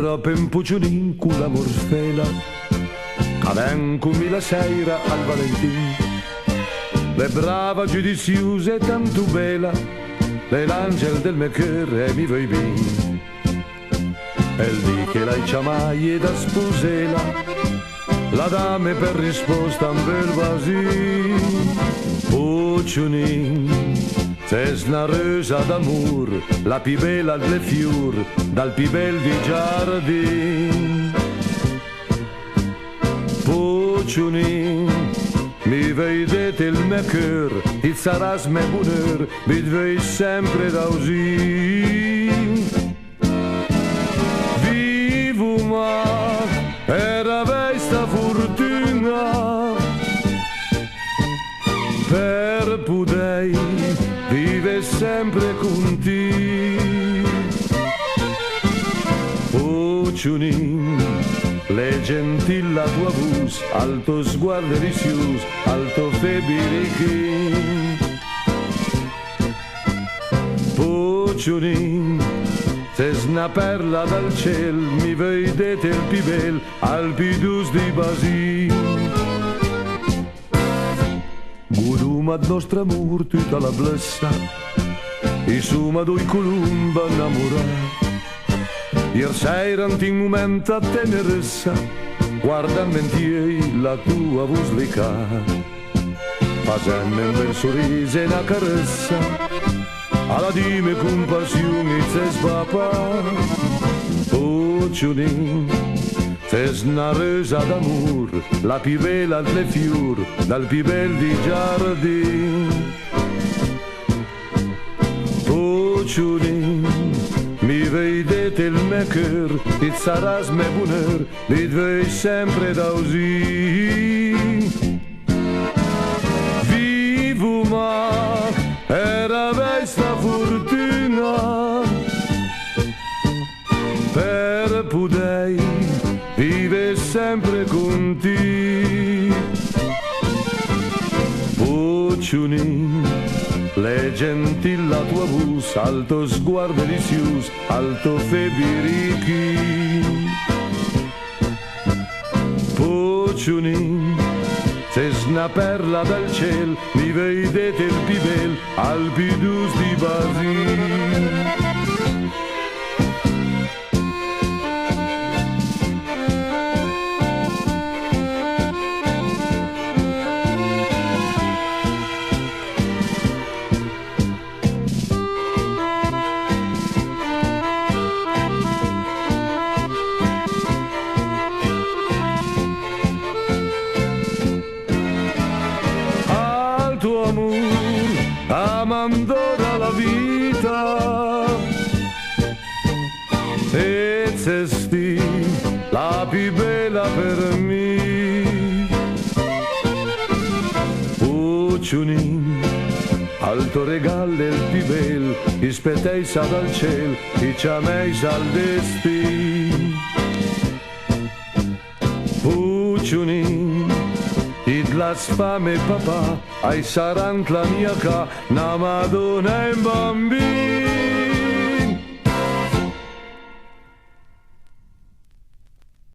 Era pempucciolin con la morsfela, caven con la seira al Valentin. Le brava giudiziose e tanto bella, le l'angel del mio cuore mi vuoi bin. E di che l'hai chiamai da sposela, la dame per risposta un bel vasin. Puccionin, c'est una rosa d'amor, la più bella delle fior, dal più bel di giardin. Puccionin, mi vedete il mio cœur, il sarà me bonheur, mi dovei sempre da usin. Vivo ma, era questa fortuna, per poter vive sempre con te. Puccionin, le gentilla tua voce, alto sguardo rizius, alto febbrichin. Puccionin, se una perla dal ciel, mi vedete il più bel, al più dus di Basin. Gudum ad nostro amor tutta la blessa, e suma due columba innamorati. Ieri sera in un momento a teneressa, guarda mentiei la tua voce lica, facendo un bel sorriso e una carezza, alla dime con passione se spapa. Puccionin, c'est una rosa d'amor, la più bella delle fior, dal più bel di giardin. Puccionin, mi vedete il mio cœur, il sarà me bonheur, mi dovei sempre da usin. Vivo ma, era questa fortuna, per poter vive sempre con te. Puccionin, le gentilla tua voce, alto sguardo rizius, alto febbrichin. Puccionin, se una perla dal ciel, mi vedete il più bel, al più dus di Basin. Tuo amor amando dalla vita, e sei la più bella per me. Puccionin, alto regalo il più bel, ispeteisa dal ciel, e ciameisa al destin. Puccionin, id las fame papà, ai sarant la mia ca, na madonna e un bambino.